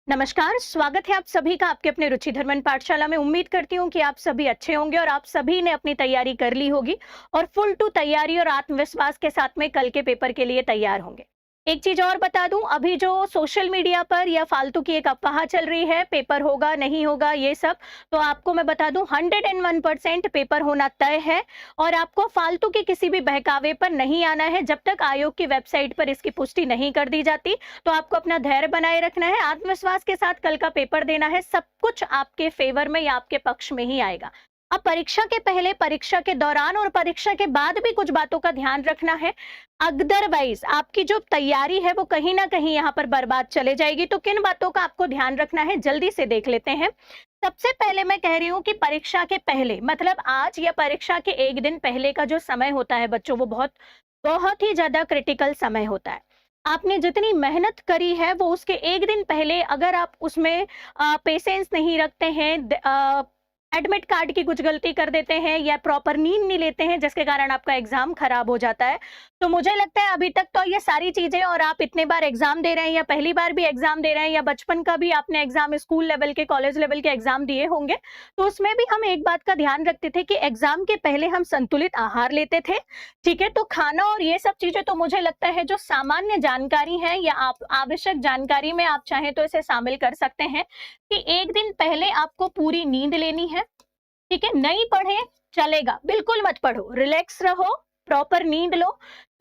नमस्कार, स्वागत है आप सभी का आपके अपने रुचिधर्मन पाठशाला में। उम्मीद करती हूँ कि आप सभी अच्छे होंगे और आप सभी ने अपनी तैयारी कर ली होगी और फुल टू तैयारी और आत्मविश्वास के साथ में कल के पेपर के लिए तैयार होंगे। एक चीज और बता दूं, अभी जो सोशल मीडिया पर या फालतू की एक अफवाह चल रही है, पेपर होगा नहीं होगा ये सब, तो आपको मैं बता दूं 101% पेपर होना तय है और आपको फालतू के किसी भी बहकावे पर नहीं आना है। जब तक आयोग की वेबसाइट पर इसकी पुष्टि नहीं कर दी जाती, तो आपको अपना धैर्य बनाए रखना है, आत्मविश्वास के साथ कल का पेपर देना है। सब कुछ आपके फेवर में या आपके पक्ष में ही आएगा। अब परीक्षा के पहले, परीक्षा के दौरान और परीक्षा के बाद भी कुछ बातों का ध्यान रखना है। अदरवाइज आपकी जो तैयारी है वो कहीं ना कहीं यहाँ पर बर्बाद चले जाएगी। तो किन बातों का आपको ध्यान रखना है, जल्दी से देख लेते हैं। सबसे पहले मैं कह रही हूँ कि परीक्षा के पहले, मतलब आज या परीक्षा के एक दिन पहले का जो समय होता है बच्चों, वो बहुत बहुत ही ज्यादा क्रिटिकल समय होता है। आपने जितनी मेहनत करी है वो उसके एक दिन पहले अगर आप उसमें पेशेंस नहीं रखते हैं, एडमिट कार्ड की कुछ गलती कर देते हैं या प्रॉपर नींद नहीं लेते हैं, जिसके कारण आपका एग्जाम खराब हो जाता है। तो मुझे लगता है अभी तक तो ये सारी चीजें, और आप इतने बार एग्जाम दे रहे हैं या पहली बार भी एग्जाम दे रहे हैं या बचपन का भी आपने एग्जाम, स्कूल लेवल के, कॉलेज लेवल के एग्जाम दिए होंगे, तो उसमें भी हम एक बात का ध्यान रखते थे कि एग्जाम के पहले हम संतुलित आहार लेते थे। ठीक है, तो खाना और ये सब चीजें तो मुझे लगता है जो सामान्य जानकारी है या आप आवश्यक जानकारी में आप चाहें तो इसे शामिल कर सकते हैं कि एक दिन पहले आपको पूरी नींद लेनी है। ठीक है, नहीं पढ़े चलेगा, बिल्कुल मत पढ़ो, रिलैक्स रहो, प्रॉपर नींद लो,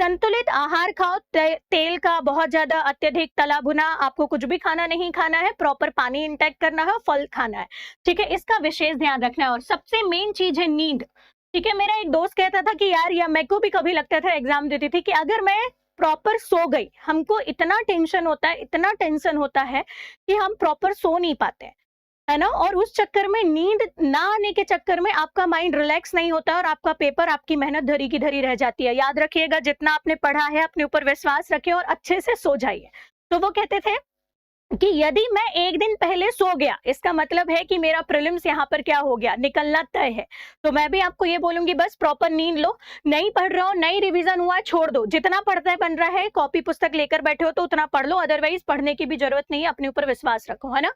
संतुलित आहार खाओ, तेल का बहुत ज्यादा अत्यधिक तला भुना आपको कुछ भी खाना नहीं खाना है, प्रॉपर पानी इंटेक करना है, फल खाना है। ठीक है, इसका विशेष ध्यान रखना है। और सबसे मेन चीज है नींद। ठीक है, मेरा एक दोस्त कहता था कि यार, या मेरे को भी कभी लगता था, एग्जाम देती थी, कि अगर मैं प्रॉपर सो गई, हमको इतना टेंशन होता है, इतना टेंशन होता है कि हम प्रॉपर सो नहीं पाते, है ना। और उस चक्कर में, नींद ना आने के चक्कर में आपका माइंड रिलैक्स नहीं होता और आपका पेपर, आपकी मेहनत धरी की धरी रह जाती है। याद रखिएगा, जितना आपने पढ़ा है अपने ऊपर विश्वास रखें और अच्छे से सो जाइए। तो वो कहते थे कि यदि मैं एक दिन पहले सो गया, इसका मतलब है कि मेरा प्रीलिम्स यहाँ पर क्या हो गया, निकलना तय है। तो मैं भी आपको ये बोलूंगी, बस प्रॉपर नींद लो। नहीं पढ़ रहे हो, नहीं रिवीजन हुआ, छोड़ दो। जितना पढ़ता है बन रहा है, कॉपी पुस्तक लेकर बैठे हो तो उतना पढ़ लो, अदरवाइज पढ़ने की भी जरूरत नहीं है, अपने ऊपर विश्वास रखो, है ना।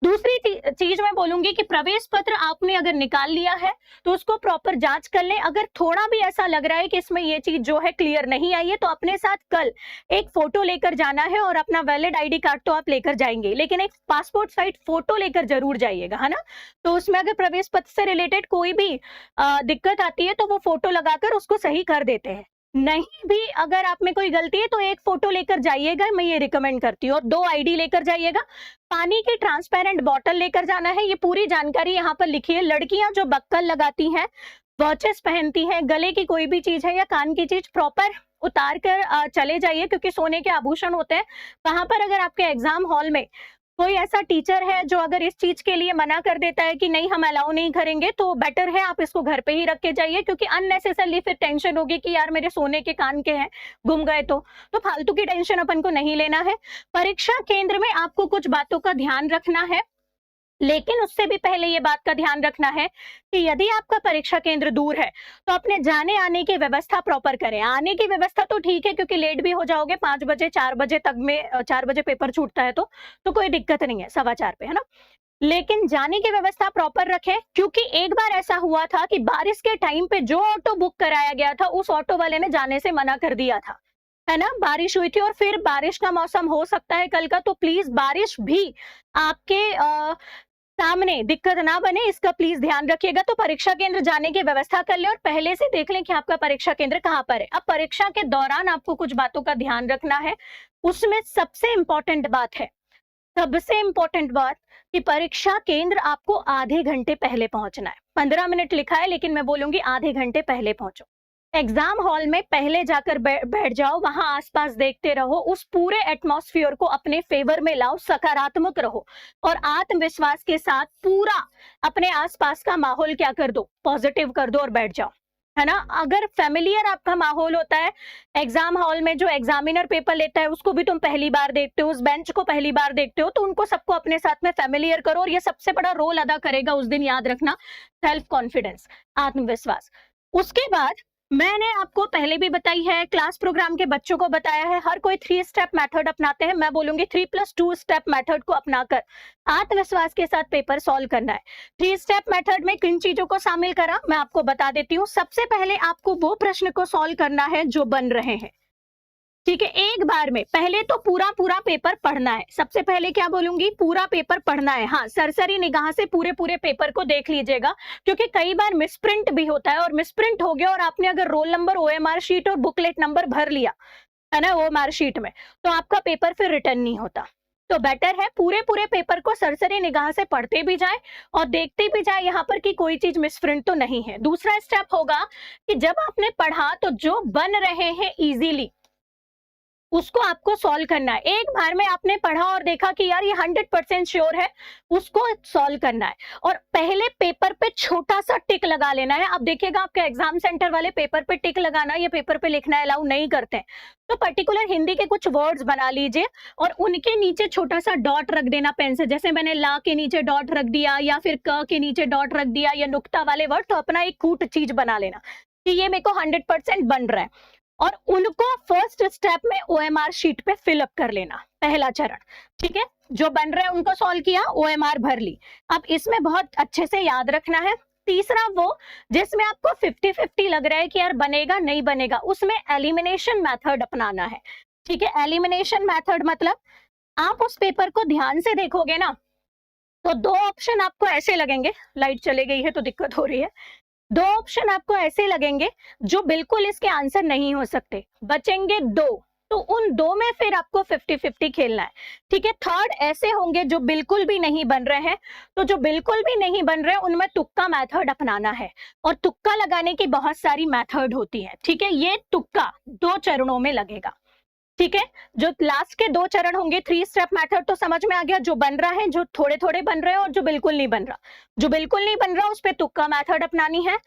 दूसरी चीज मैं बोलूंगी कि प्रवेश पत्र आपने अगर निकाल लिया है तो उसको प्रॉपर जांच कर लें। अगर थोड़ा भी ऐसा लग रहा है कि इसमें ये चीज जो है क्लियर नहीं आई है, तो अपने साथ कल एक फोटो लेकर जाना है, और अपना वैलिड आईडी कार्ड तो आप लेकर जाएंगे, लेकिन एक पासपोर्ट साइज फोटो लेकर जरूर जाइएगा, है ना। तो उसमें अगर प्रवेश पत्र से रिलेटेड कोई भी दिक्कत आती है तो वो फोटो लगाकर उसको सही कर देते हैं। नहीं भी अगर आप में कोई गलती है तो एक फोटो लेकर जाइएगा, मैं ये रिकमेंड करती हूँ। और 2 आईडी लेकर जाइएगा, पानी की ट्रांसपेरेंट बॉटल लेकर जाना है। ये पूरी जानकारी यहाँ पर लिखी है। लड़कियां जो बक्कल लगाती हैं, वॉचेस पहनती हैं, गले की कोई भी चीज है या कान की चीज, प्रॉपर उतार कर चले जाइए, क्योंकि सोने के आभूषण होते हैं। वहां पर अगर आपके एग्जाम हॉल में कोई ऐसा टीचर है जो अगर इस चीज के लिए मना कर देता है कि नहीं हम अलाउ नहीं करेंगे, तो बेटर है आप इसको घर पे ही रख के जाइए, क्योंकि अननेसेसरली फिर टेंशन होगी कि यार मेरे सोने के कान के हैं, गुम गए तो फालतू की टेंशन अपन को नहीं लेना है। परीक्षा केंद्र में आपको कुछ बातों का ध्यान रखना है, लेकिन उससे भी पहले ये बात का ध्यान रखना है कि यदि आपका परीक्षा केंद्र दूर है तो अपने जाने आने की व्यवस्था प्रॉपर करें। आने की व्यवस्था तो ठीक है, क्योंकि लेट भी हो जाओगे, 5 बजे 4 बजे तक में, 4 बजे पेपर छूटता है तो कोई दिक्कत नहीं है, 4:15 पे, है ना। लेकिन जाने की व्यवस्था प्रॉपर रखें, क्योंकि एक बार ऐसा हुआ था कि बारिश के टाइम पे जो ऑटो बुक कराया गया था, उस ऑटो वाले ने जाने से मना कर दिया था, है ना। बारिश हुई थी और फिर बारिश का मौसम हो सकता है कल का, तो प्लीज बारिश भी आपके सामने दिक्कत ना बने, इसका प्लीज ध्यान रखिएगा। तो परीक्षा केंद्र जाने की व्यवस्था कर ले और पहले से देख लें कि आपका परीक्षा केंद्र कहाँ पर है। अब परीक्षा के दौरान आपको कुछ बातों का ध्यान रखना है। उसमें सबसे इंपॉर्टेंट बात है, सबसे इंपॉर्टेंट बात, कि परीक्षा केंद्र आपको आधे घंटे पहले पहुंचना है। 15 मिनट लिखा है, लेकिन मैं बोलूंगी आधे घंटे पहले पहुंचो। एग्जाम हॉल में पहले जाकर बैठ जाओ, वहां आसपास देखते रहो, उस पूरे एटमॉस्फेयर को अपने फेवर में लाओ, सकारात्मक रहो और आत्मविश्वास के साथ पूरा अपने आसपास का माहौल क्या कर दो, पॉजिटिव कर दो और बैठ जाओ, है ना। अगर फेमिलियर आपका माहौल होता है, एग्जाम हॉल में जो एग्जामिनर पेपर लेता है उसको भी तुम पहली बार देखते हो, उस बेंच को पहली बार देखते हो, तो उनको सबको अपने साथ में फेमिलियर करो। और ये सबसे बड़ा रोल अदा करेगा उस दिन, याद रखना, सेल्फ कॉन्फिडेंस, आत्मविश्वास। उसके बाद मैंने आपको पहले भी बताई है, क्लास प्रोग्राम के बच्चों को बताया है, हर कोई 3 स्टेप मेथड अपनाते हैं। मैं बोलूंगी 3+2 स्टेप मेथड को अपनाकर आत्मविश्वास के साथ पेपर सॉल्व करना है। 3 स्टेप मेथड में किन चीजों को शामिल करा मैं आपको बता देती हूँ। सबसे पहले आपको वो प्रश्न को सॉल्व करना है जो बन रहे हैं, ठीक है, एक बार में। पहले तो पूरा पूरा पेपर पढ़ना है। सबसे पहले क्या बोलूंगी, पूरा पेपर पढ़ना है। हाँ, सरसरी निगाह से पूरे पूरे पेपर को देख लीजिएगा, क्योंकि कई बार मिसप्रिंट भी होता है, और मिसप्रिंट हो गया और आपने अगर रोल नंबर, ओएमआर शीट और बुकलेट नंबर भर लिया है ना ओएमआर शीट में, तो आपका पेपर फिर रिटर्न नहीं होता। तो बेटर है पूरे पूरे पेपर को सरसरी निगाह से पढ़ते भी जाए और देखते भी जाए यहाँ पर कि कोई चीज मिसप्रिंट तो नहीं है। दूसरा स्टेप होगा कि जब आपने पढ़ा तो जो बन रहे हैं इजीली उसको आपको सॉल्व करना है। एक बार में आपने पढ़ा और देखा कि यार ये 100% श्योर है, उसको सॉल्व करना है। और पहले पेपर पे छोटा सा टिक लगा लेना है। अब देखिएगा आपके एग्जाम सेंटर वाले पेपर पे टिक लगाना, ये पेपर पे लिखना अलाउ नहीं करते हैं, तो पर्टिकुलर हिंदी के कुछ वर्ड्स बना लीजिए और उनके नीचे छोटा सा डॉट रख देना पेन से। जैसे मैंने ला के नीचे डॉट रख दिया, या फिर क के नीचे डॉट रख दिया, या नुक्ता वाले वर्ड, तो अपना एक कूट चीज बना लेना कि ये मेरे को 100% बन रहा है, और उनको फर्स्ट स्टेप में ओएमआर शीट पे फिलअप कर लेना, पहला चरण। ठीक है, जो बन रहा है उनको सॉल्व किया, ओएमआर भर ली। अब इसमें बहुत अच्छे से याद रखना है, तीसरा वो जिसमें आपको 50-50 लग रहा है कि यार बनेगा नहीं बनेगा, उसमें एलिमिनेशन मेथड अपनाना है। ठीक है, एलिमिनेशन मेथड मतलब आप उस पेपर को ध्यान से देखोगे ना, तो दो ऑप्शन आपको ऐसे लगेंगे, लाइट चले गई है तो दिक्कत हो रही है, दो ऑप्शन आपको ऐसे लगेंगे जो बिल्कुल इसके आंसर नहीं हो सकते, बचेंगे दो, तो उन दो में फिर आपको 50-50 खेलना है। ठीक है, थर्ड ऐसे होंगे जो बिल्कुल भी नहीं बन रहे हैं, तो जो बिल्कुल भी नहीं बन रहे उनमें तुक्का मेथड अपनाना है, और तुक्का लगाने की बहुत सारी मेथड होती है। ठीक है, ये तुक्का 2 चरणों में लगेगा। ठीक है, जो लास्ट के 2 चरण होंगे, 3 स्टेप मेथड तो समझ में आ गया, जो बन रहा है, जो थोड़े थोड़े बन रहे हैं, और जो बिल्कुल नहीं बन रहा। जो बिल्कुल नहीं बन रहा उस पे तुक्का मेथड अपनानी है।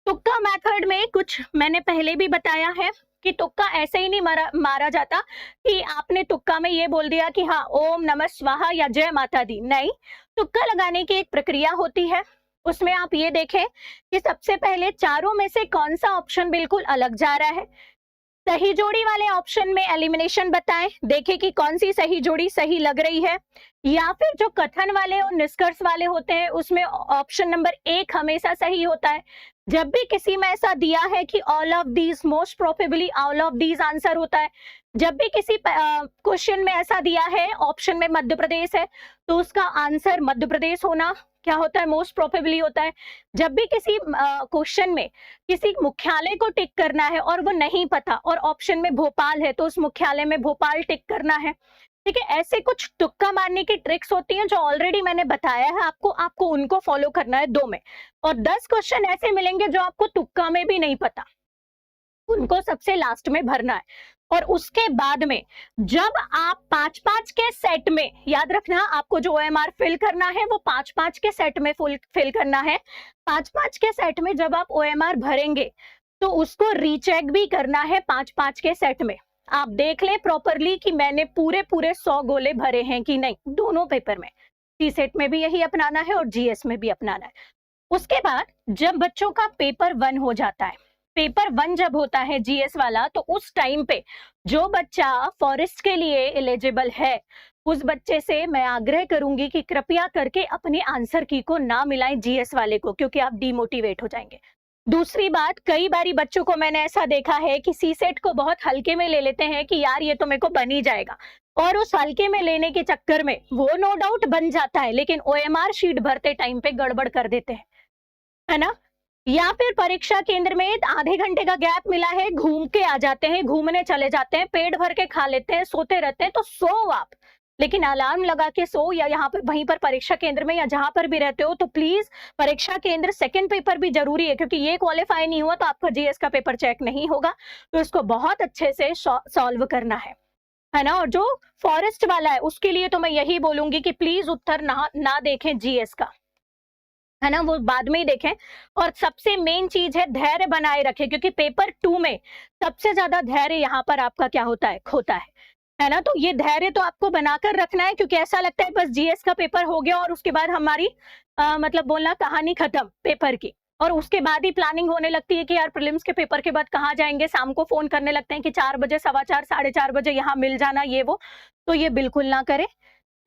तुक्का मेथड में कुछ मैंने पहले भी बताया है कि तुक्का ऐसे ही नहीं मारा जाता कि आपने तुक्का में ये बोल दिया कि हाँ ओम नमः स्वाहा या जय माता दी, नहीं। तुक्का लगाने की एक प्रक्रिया होती है, उसमें आप ये देखें कि सबसे पहले चारों में से कौन सा ऑप्शन बिल्कुल अलग जा रहा है। सही जोड़ी वाले ऑप्शन में एलिमिनेशन बताएं, देखें कि कौन सी सही जोड़ी सही लग रही है, या फिर जो कथन वाले और निष्कर्ष वाले होते हैं उसमें ऑप्शन नंबर 1 हमेशा सही होता है। जब भी किसी में ऐसा दिया है कि all of these, most probably all of these answer होता है। जब भी किसी क्वेश्चन में ऐसा दिया है, ऑप्शन में मध्य प्रदेश है, तो उसका आंसर मध्य प्रदेश होना क्या होता है, मोस्ट प्रोबेबली होता है। जब भी किसी क्वेश्चन में किसी मुख्यालय को टिक करना है और वो नहीं पता और ऑप्शन में भोपाल है, तो उस मुख्यालय में भोपाल टिक करना है। ठीक है, ऐसे कुछ तुक्का मारने की ट्रिक्स होती हैं जो ऑलरेडी मैंने बताया है आपको उनको फॉलो करना है 2 में। और 10 क्वेश्चन ऐसे मिलेंगे जो आपको तुक्का में भी नहीं पता, उनको सबसे लास्ट में भरना है। और उसके बाद में जब आप 5-5 के सेट में, याद रखना आपको जो ओएमआर फिल करना है वो 5-5 के सेट में फिल करना है। 5-5 के सेट में जब आप ओएमआर भरेंगे तो उसको रीचेक भी करना है 5-5 के सेट में। आप देख ले प्रॉपरली कि मैंने पूरे 100 गोले भरे हैं कि नहीं, दोनों पेपर में। सी सेट में भी यही अपनाना है और जीएस में भी अपनाना है। उसके बाद जब बच्चों का पेपर 1 हो जाता है, पेपर 1 जब होता है जीएस वाला, तो उस टाइम पे जो बच्चा फॉरेस्ट के लिए एलिजिबल है, उस बच्चे से मैं आग्रह करूंगी कि कृपया करके अपने आंसर की को ना मिलाएं जीएस वाले को, क्योंकि आप डिमोटिवेट हो जाएंगे। दूसरी बात, कई बारी बच्चों को मैंने ऐसा देखा है कि सी सेट को बहुत हल्के में ले लेते हैं कि यार ये तो मेरे को बन ही जाएगा, और उस हल्के में लेने के चक्कर में वो नो डाउट बन जाता है, लेकिन ओएमआर शीट भरते टाइम पे गड़बड़ कर देते हैं, है ना। या फिर परीक्षा केंद्र में आधे घंटे का गैप मिला है, घूम के आ जाते हैं, घूमने चले जाते हैं, पेट भर के खा लेते हैं, सोते रहते हैं। तो सो आप, लेकिन अलार्म लगा के सो, या यहाँ पर वहीं पर परीक्षा केंद्र में या जहां पर भी रहते हो, तो प्लीज परीक्षा केंद्र सेकंड पेपर भी जरूरी है, क्योंकि ये क्वालिफाई नहीं हुआ तो आपका जीएस का पेपर चेक नहीं होगा। तो इसको बहुत अच्छे से सॉल्व करना है ना। और जो फॉरेस्ट वाला है उसके लिए तो मैं यही बोलूंगी कि प्लीज उत्तर ना देखें जीएस का, है ना, वो बाद में ही देखें। और सबसे मेन चीज है धैर्य बनाए रखें, क्योंकि पेपर 2 में सबसे ज्यादा धैर्य यहाँ पर आपका क्या होता है, खोता है ना। तो ये धैर्य तो आपको बनाकर रखना है, क्योंकि ऐसा लगता है बस जीएस का पेपर हो गया और उसके बाद हमारी मतलब बोलना कहानी खत्म पेपर की। और उसके बाद ही प्लानिंग होने लगती है कि यार प्रीलिम्स के पेपर के बाद कहाँ जाएंगे, शाम को फोन करने लगते हैं कि 4 बजे, सवा 4, साढ़े 4 बजे यहाँ मिल जाना, ये वो। तो ये बिल्कुल ना करें,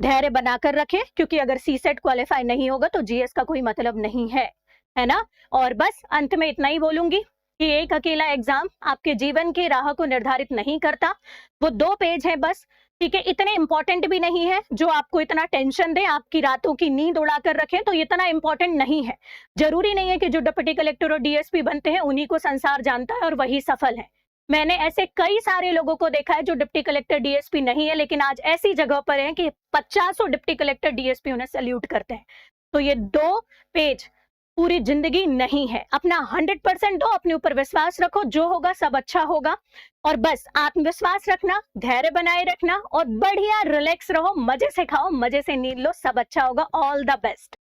धैर्य बनाकर रखें, क्योंकि अगर सीसेट क्वालिफाई नहीं होगा तो जीएस का कोई मतलब नहीं है ना। और बस अंत में इतना ही बोलूंगी कि एक अकेला एग्जाम आपके जीवन की राह को निर्धारित नहीं करता, वो 2 पेज है बस, ठीक है। इतने इंपॉर्टेंट भी नहीं है जो आपको इतना टेंशन दे, आपकी रातों की नींद उड़ाकर रखें, तो इतना इंपॉर्टेंट नहीं है। जरूरी नहीं है कि जो डिप्टी कलेक्टर और डीएसपी बनते हैं उन्हीं को संसार जानता है और वही सफल है। मैंने ऐसे कई सारे लोगों को देखा है जो डिप्टी कलेक्टर डीएसपी नहीं है, लेकिन आज ऐसी जगह पर हैं कि 50 डिप्टी कलेक्टर डीएसपी उन्हें सैल्यूट करते हैं। तो ये 2 पेज पूरी जिंदगी नहीं है। अपना 100% दो, अपने ऊपर विश्वास रखो, जो होगा सब अच्छा होगा। और बस आत्मविश्वास रखना, धैर्य बनाए रखना और बढ़िया रिलैक्स रहो, मजे से खाओ, मजे से नींद लो, सब अच्छा होगा। All the best.